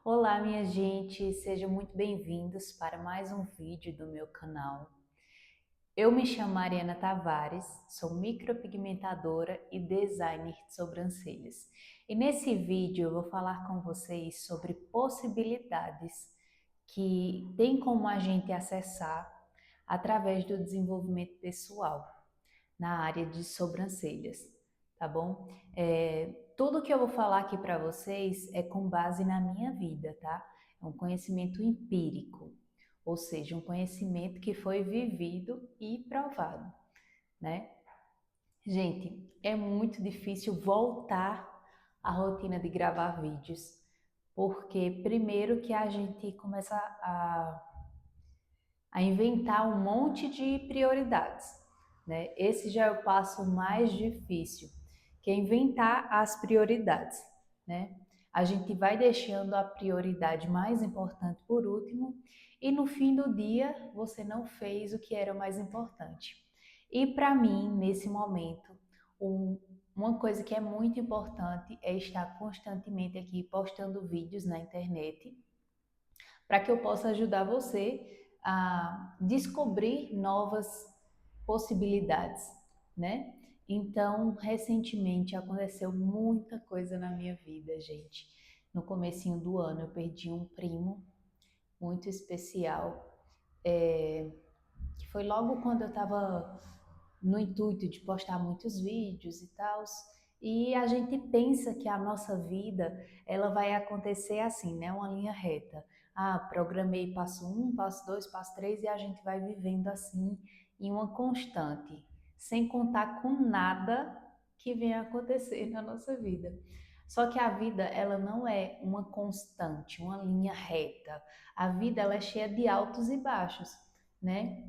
Olá, minha gente, sejam muito bem-vindos para mais um vídeo do meu canal. Eu me chamo Mariana Tavares, sou micropigmentadora e designer de sobrancelhas. E nesse vídeo eu vou falar com vocês sobre possibilidades que tem como a gente acessar através do desenvolvimento pessoal na área de sobrancelhas, tá bom? Tudo que eu vou falar aqui para vocês é com base na minha vida, tá? É um conhecimento empírico, ou seja, um conhecimento que foi vivido e provado, né? Gente, é muito difícil voltar à rotina de gravar vídeos, porque primeiro que a gente começa a inventar um monte de prioridades, né? Esse já é o passo mais difícil, que é inventar as prioridades, né? A gente vai deixando a prioridade mais importante por último e no fim do dia você não fez o que era mais importante. E para mim, nesse momento, um, uma coisa que é muito importante é estar constantemente aqui postando vídeos na internet para que eu possa ajudar você a descobrir novas possibilidades, né? Então, recentemente aconteceu muita coisa na minha vida, gente. No comecinho do ano eu perdi um primo muito especial, que foi logo quando eu estava no intuito de postar muitos vídeos e tal. E a gente pensa que a nossa vida ela vai acontecer assim, né? Uma linha reta. Ah, programei passo um, passo dois, passo três e a gente vai vivendo assim em uma constante, sem contar com nada que venha acontecer na nossa vida. Só que a vida ela não é uma constante, uma linha reta. A vida ela é cheia de altos e baixos, né?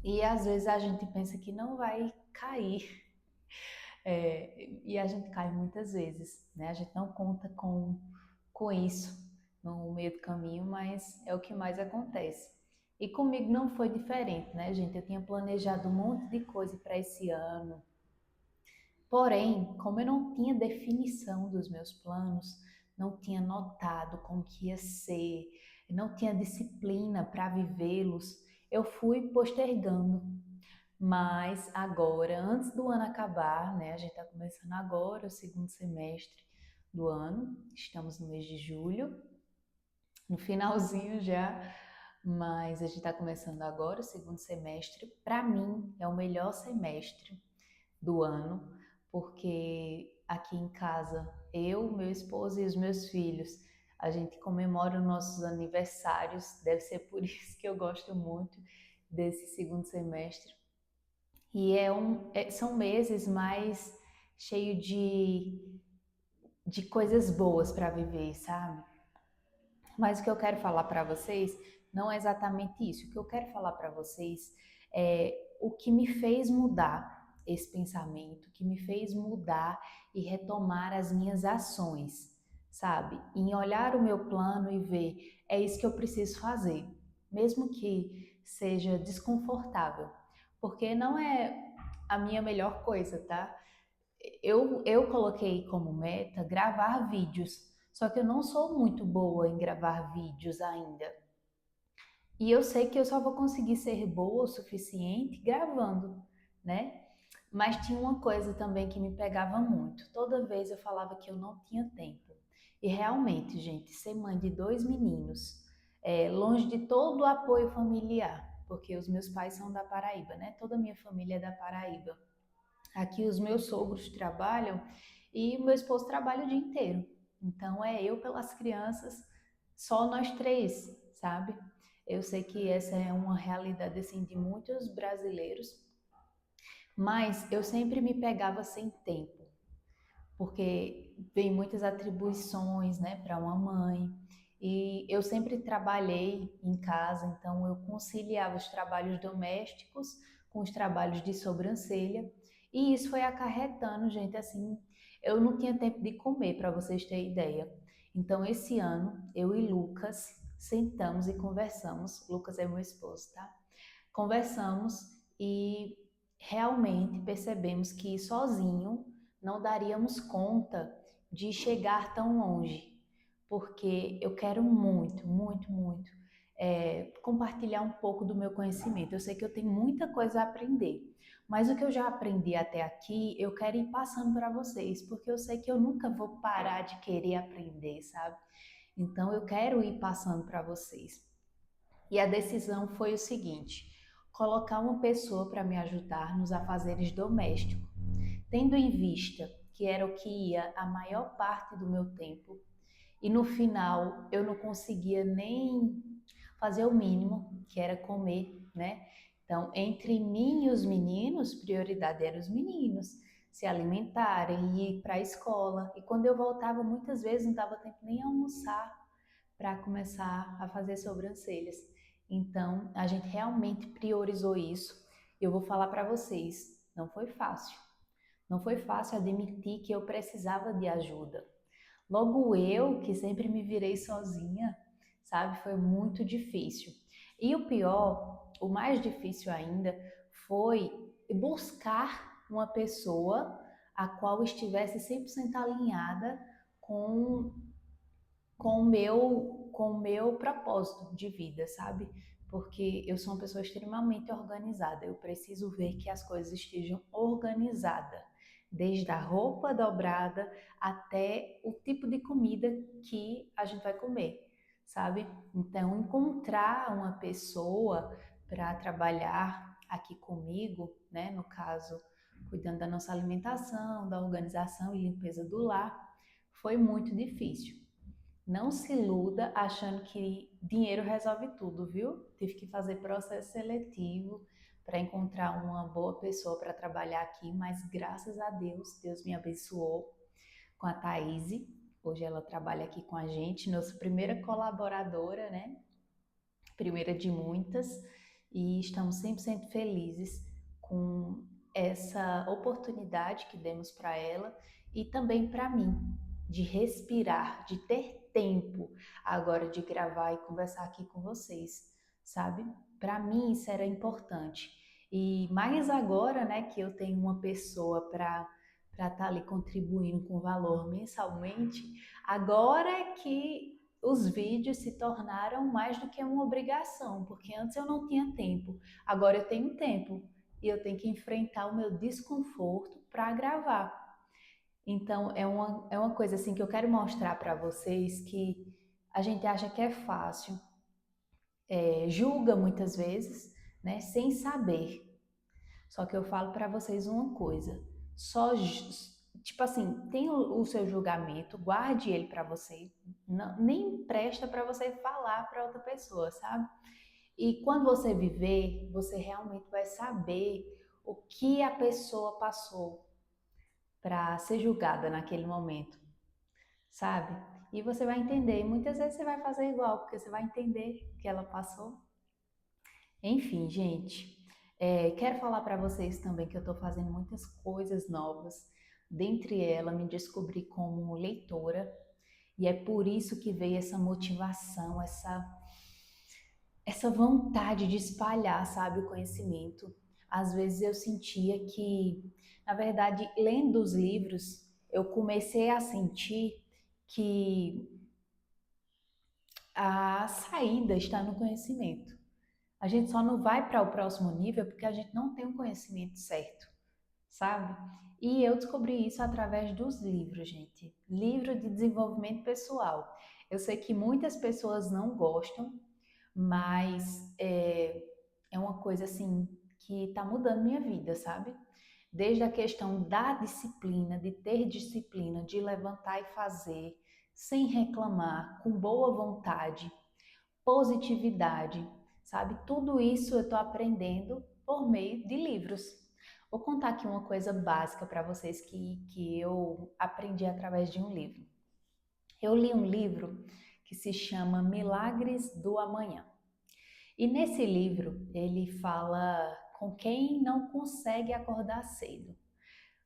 E às vezes a gente pensa que não vai cair, e a gente cai muitas vezes, né? A gente não conta com isso no meio do caminho, mas é o que mais acontece. E comigo não foi diferente, né, gente? Eu tinha planejado um monte de coisa para esse ano, porém, como eu não tinha definição dos meus planos, não tinha notado como que ia ser, não tinha disciplina para vivê-los, eu fui postergando. Mas agora, antes do ano acabar, né? A gente está começando agora o segundo semestre do ano, estamos no mês de julho, no finalzinho já, mas a gente está começando agora o segundo semestre. Para mim, é o melhor semestre do ano, porque aqui em casa, eu, meu esposo e os meus filhos, a gente comemora os nossos aniversários, deve ser por isso que eu gosto muito desse segundo semestre. E são meses mais cheio de coisas boas para viver, sabe? Mas o que eu quero falar para vocês não é exatamente isso. O que eu quero falar para vocês é o que me fez mudar esse pensamento, o que me fez mudar e retomar as minhas ações, sabe? Em olhar o meu plano e ver, é isso que eu preciso fazer, mesmo que seja desconfortável, porque não é a minha melhor coisa, tá? Eu coloquei como meta gravar vídeos, só que eu não sou muito boa em gravar vídeos ainda. E eu sei que eu só vou conseguir ser boa o suficiente gravando, né? Mas tinha uma coisa também que me pegava muito. Toda vez eu falava que eu não tinha tempo. E realmente, gente, ser mãe de dois meninos, longe de todo o apoio familiar, porque os meus pais são da Paraíba, né? Toda a minha família é da Paraíba. Aqui os meus sogros trabalham e o meu esposo trabalha o dia inteiro. Então é eu pelas crianças, só nós três, sabe? Eu sei que essa é uma realidade assim de muitos brasileiros, mas eu sempre me pegava sem tempo, porque vem muitas atribuições, né, para uma mãe. E eu sempre trabalhei em casa, então eu conciliava os trabalhos domésticos com os trabalhos de sobrancelha, e isso foi acarretando, gente, assim, eu não tinha tempo de comer, para vocês terem ideia. Então esse ano eu e Lucas sentamos e conversamos. Lucas é meu esposo, tá? Conversamos e realmente percebemos que sozinho não daríamos conta de chegar tão longe, porque eu quero muito, muito, muito compartilhar um pouco do meu conhecimento. Eu sei que eu tenho muita coisa a aprender, mas o que eu já aprendi até aqui, eu quero ir passando para vocês, porque eu sei que eu nunca vou parar de querer aprender, sabe? Então eu quero ir passando para vocês. E a decisão foi o seguinte: colocar uma pessoa para me ajudar nos afazeres domésticos, tendo em vista que era o que ia a maior parte do meu tempo, e no final eu não conseguia nem fazer o mínimo, que era comer, né? Então, entre mim e os meninos, prioridade era os meninos se alimentarem e ir para a escola. E quando eu voltava, muitas vezes não dava tempo nem almoçar para começar a fazer sobrancelhas. Então, a gente realmente priorizou isso. Eu vou falar para vocês, não foi fácil. Não foi fácil admitir que eu precisava de ajuda. Logo eu, que sempre me virei sozinha, sabe, foi muito difícil. E o pior, o mais difícil ainda, foi buscar uma pessoa a qual estivesse 100% alinhada com com o meu propósito de vida, sabe? Porque eu sou uma pessoa extremamente organizada. Eu preciso ver que as coisas estejam organizadas, desde a roupa dobrada até o tipo de comida que a gente vai comer, sabe? Então, encontrar uma pessoa para trabalhar aqui comigo, né, no caso, cuidando da nossa alimentação, da organização e limpeza do lar, foi muito difícil. Não se iluda achando que dinheiro resolve tudo, viu? Tive que fazer processo seletivo para encontrar uma boa pessoa para trabalhar aqui, mas graças a Deus, Deus me abençoou com a Thaís. Hoje ela trabalha aqui com a gente, nossa primeira colaboradora, né? Primeira de muitas, e estamos 100% felizes com essa oportunidade que demos para ela e também para mim, de respirar, de ter tempo agora de gravar e conversar aqui com vocês, sabe? Para mim isso era importante. E mais agora, né, que eu tenho uma pessoa para estar ali contribuindo com valor mensalmente, agora é que os vídeos se tornaram mais do que uma obrigação, porque antes eu não tinha tempo, agora eu tenho tempo e eu tenho que enfrentar o meu desconforto para gravar. Então é uma coisa assim que eu quero mostrar para vocês que a gente acha que é fácil, julga muitas vezes, né, sem saber. Só que eu falo para vocês uma coisa, só tipo assim, tem o seu julgamento, guarde ele para você, não, nem presta para você falar para outra pessoa, sabe? E quando você viver, você realmente vai saber o que a pessoa passou para ser julgada naquele momento, sabe? E você vai entender, e muitas vezes você vai fazer igual, porque você vai entender o que ela passou. Enfim, gente, quero falar para vocês também que eu estou fazendo muitas coisas novas. Dentre elas, me descobri como leitora e é por isso que veio essa motivação, essa vontade de espalhar, sabe, o conhecimento. Às vezes eu sentia que, na verdade, lendo os livros, eu comecei a sentir que a saída está no conhecimento. A gente só não vai para o próximo nível porque a gente não tem o conhecimento certo, sabe? E eu descobri isso através dos livros, gente. Livro de desenvolvimento pessoal. Eu sei que muitas pessoas não gostam, mas é uma coisa assim que está mudando minha vida, sabe? Desde a questão da disciplina, de ter disciplina, de levantar e fazer, sem reclamar, com boa vontade, positividade, sabe? Tudo isso eu estou aprendendo por meio de livros. Vou contar aqui uma coisa básica para vocês que eu aprendi através de um livro. Eu li um livro que se chama Milagres do Amanhã. E nesse livro ele fala com quem não consegue acordar cedo.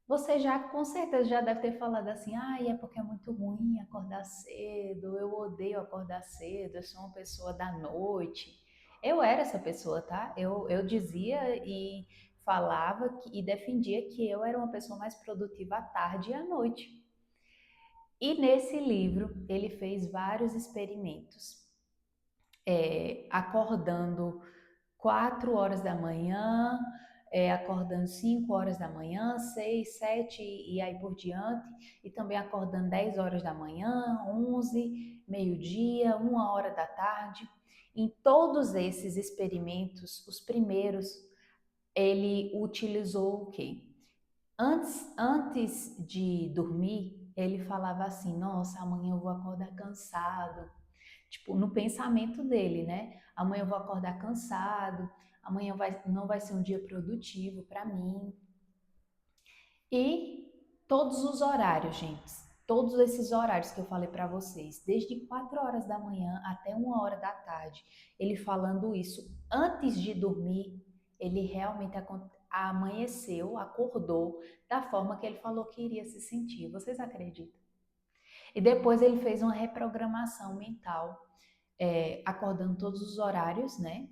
Você já, com certeza, já deve ter falado assim, é porque é muito ruim acordar cedo, eu odeio acordar cedo, eu sou uma pessoa da noite. Eu era essa pessoa, tá? Eu dizia e falava e defendia que eu era uma pessoa mais produtiva à tarde e à noite. E nesse livro ele fez vários experimentos, acordando 4 horas da manhã, acordando 5 horas da manhã, 6, 7 e aí por diante, e também acordando 10 horas da manhã, 11, meio-dia, 1 hora da tarde. Em todos esses experimentos, os primeiros, ele utilizou o quê? Antes de dormir, ele falava assim: Nossa, amanhã eu vou acordar cansado. Tipo, no pensamento dele, né? Amanhã eu vou acordar cansado, não vai ser um dia produtivo para mim. E todos os horários, gente, todos esses horários que eu falei para vocês, desde 4 horas da manhã até 1 hora da tarde, ele falando isso antes de dormir, ele realmente amanheceu, acordou da forma que ele falou que iria se sentir. Vocês acreditam? E depois ele fez uma reprogramação mental, acordando todos os horários, né?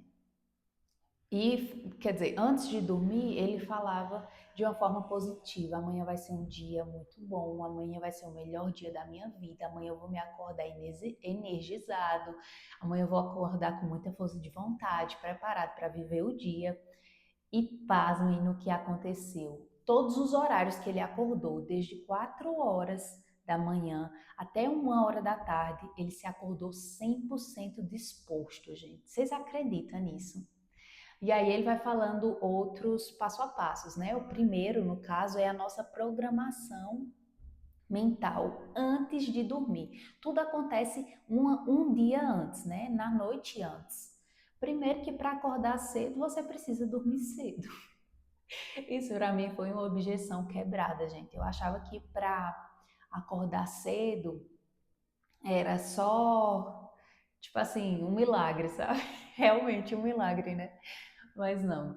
E, quer dizer, antes de dormir, ele falava de uma forma positiva: amanhã vai ser um dia muito bom, amanhã vai ser o melhor dia da minha vida, amanhã eu vou me acordar energizado, amanhã eu vou acordar com muita força de vontade, preparado para viver o dia. E pasmem no que aconteceu. Todos os horários que ele acordou, desde 4 horas da manhã até 1 hora da tarde, ele se acordou 100% disposto, gente. Vocês acreditam nisso? E aí ele vai falando outros passo a passos, né? O primeiro, no caso, é a nossa programação mental antes de dormir. Tudo acontece um dia antes, né? Na noite antes. Primeiro que para acordar cedo você precisa dormir cedo. Isso para mim foi uma objeção quebrada, gente. Eu achava que para acordar cedo era só, tipo assim, um milagre, sabe? Realmente um milagre, né? Mas não.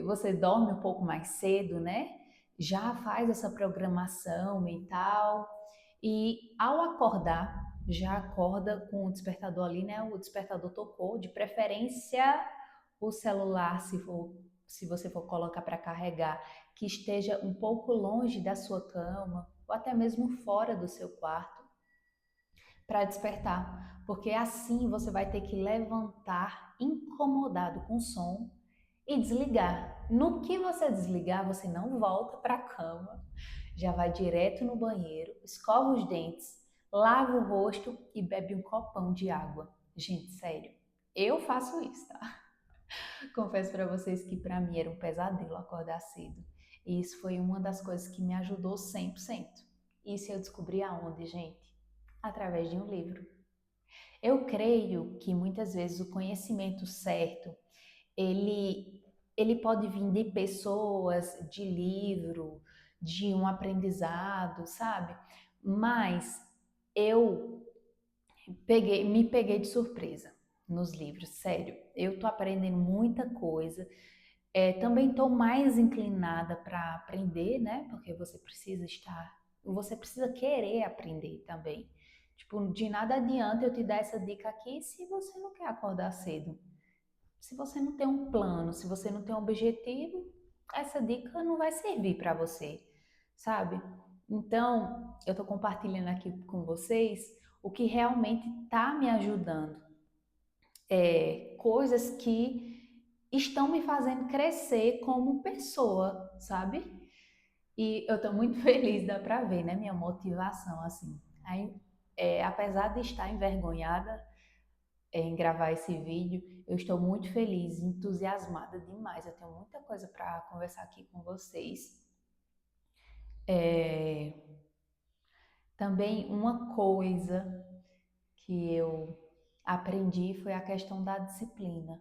Você dorme um pouco mais cedo, né? Já faz essa programação mental e ao acordar, já acorda com o despertador ali, né? O despertador tocou, de preferência o celular, se você for colocar para carregar, que esteja um pouco longe da sua cama ou até mesmo fora do seu quarto para despertar, porque assim você vai ter que levantar incomodado com o som e desligar. No que você desligar, você não volta para a cama, já vai direto no banheiro, escova os dentes, lava o rosto e bebe um copão de água. Gente, sério, eu faço isso, tá? Confesso para vocês que para mim era um pesadelo acordar cedo. E isso foi uma das coisas que me ajudou 100%. Isso eu descobri aonde, gente? Através de um livro. Eu creio que muitas vezes o conhecimento certo, ele, ele pode vir de pessoas, de livro, de um aprendizado, sabe? Mas eu me peguei de surpresa nos livros, sério. Eu tô aprendendo muita coisa. Também estou mais inclinada para aprender, né? Porque você precisa querer aprender também. Tipo, de nada adianta eu te dar essa dica aqui se você não quer acordar cedo. Se você não tem um plano, se você não tem um objetivo, essa dica não vai servir para você, sabe? Então, eu estou compartilhando aqui com vocês o que realmente está me ajudando, coisas que estão me fazendo crescer como pessoa, sabe? E eu estou muito feliz, dá pra ver, né? Minha motivação, assim. Aí, apesar de estar envergonhada, em gravar esse vídeo, eu estou muito feliz, entusiasmada demais. Eu tenho muita coisa para conversar aqui com vocês. É, Também uma coisa que eu aprendi foi a questão da disciplina.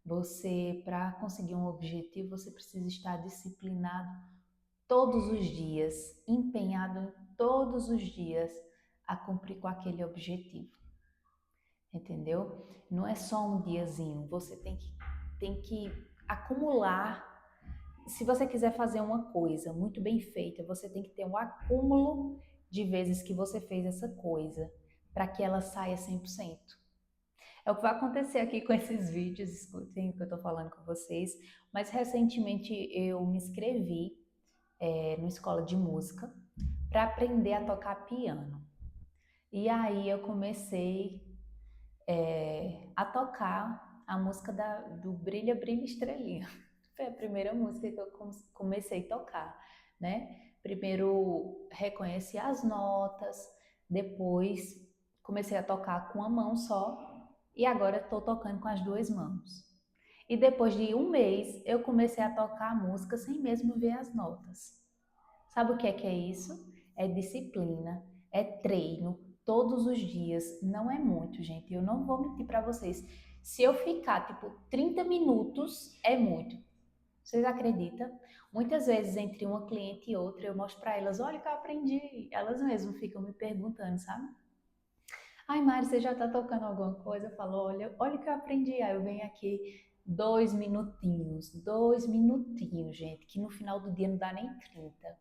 Você, para conseguir um objetivo, você precisa estar disciplinado todos os dias, empenhado todos os dias a cumprir com aquele objetivo, entendeu? Não é só um diazinho, você tem que acumular. Se você quiser fazer uma coisa muito bem feita, você tem que ter um acúmulo de vezes que você fez essa coisa para que ela saia 100%. É o que vai acontecer aqui com esses vídeos, escutem o que eu estou falando com vocês. Mas recentemente eu me inscrevi numa escola de música para aprender a tocar piano. E aí eu comecei a tocar a música do Brilha, Brilha Estrelinha. Foi a primeira música que eu comecei a tocar, né? Primeiro reconheci as notas, depois comecei a tocar com a mão só e agora estou tocando com as duas mãos. E depois de um mês eu comecei a tocar a música sem mesmo ver as notas. Sabe o que é isso? É disciplina, é treino, todos os dias. Não é muito, gente. Eu não vou mentir para vocês. Se eu ficar, tipo, 30 minutos, é muito. Vocês acreditam? Muitas vezes, entre uma cliente e outra, eu mostro para elas, olha o que eu aprendi. Elas mesmas ficam me perguntando, sabe? Ai, Mari, você já tá tocando alguma coisa? Eu falo, olha o que eu aprendi. Aí eu venho aqui 2 minutinhos, gente, que no final do dia não dá nem 30.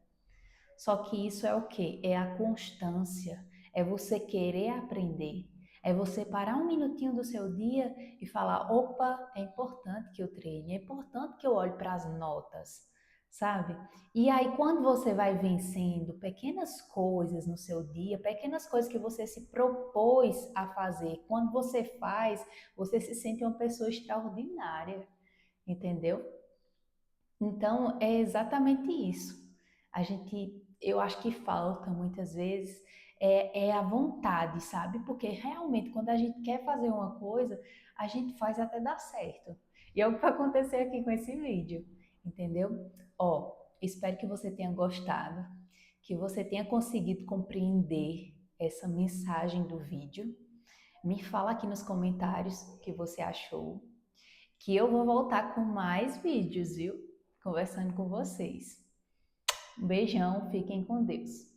Só que isso é o quê? É a constância, é você querer aprender, é você parar um minutinho do seu dia e falar: opa, é importante que eu treine, é importante que eu olhe para as notas, sabe? E aí, quando você vai vencendo pequenas coisas no seu dia, pequenas coisas que você se propôs a fazer, quando você faz, você se sente uma pessoa extraordinária, entendeu? Então, é exatamente isso. Eu acho que falta muitas vezes é a vontade, sabe? Porque realmente quando a gente quer fazer uma coisa, a gente faz até dar certo. E é o que vai acontecer aqui com esse vídeo, entendeu? Ó, espero que você tenha gostado, que você tenha conseguido compreender essa mensagem do vídeo. Me fala aqui nos comentários o que você achou, que eu vou voltar com mais vídeos, viu? Conversando com vocês. Um beijão, fiquem com Deus.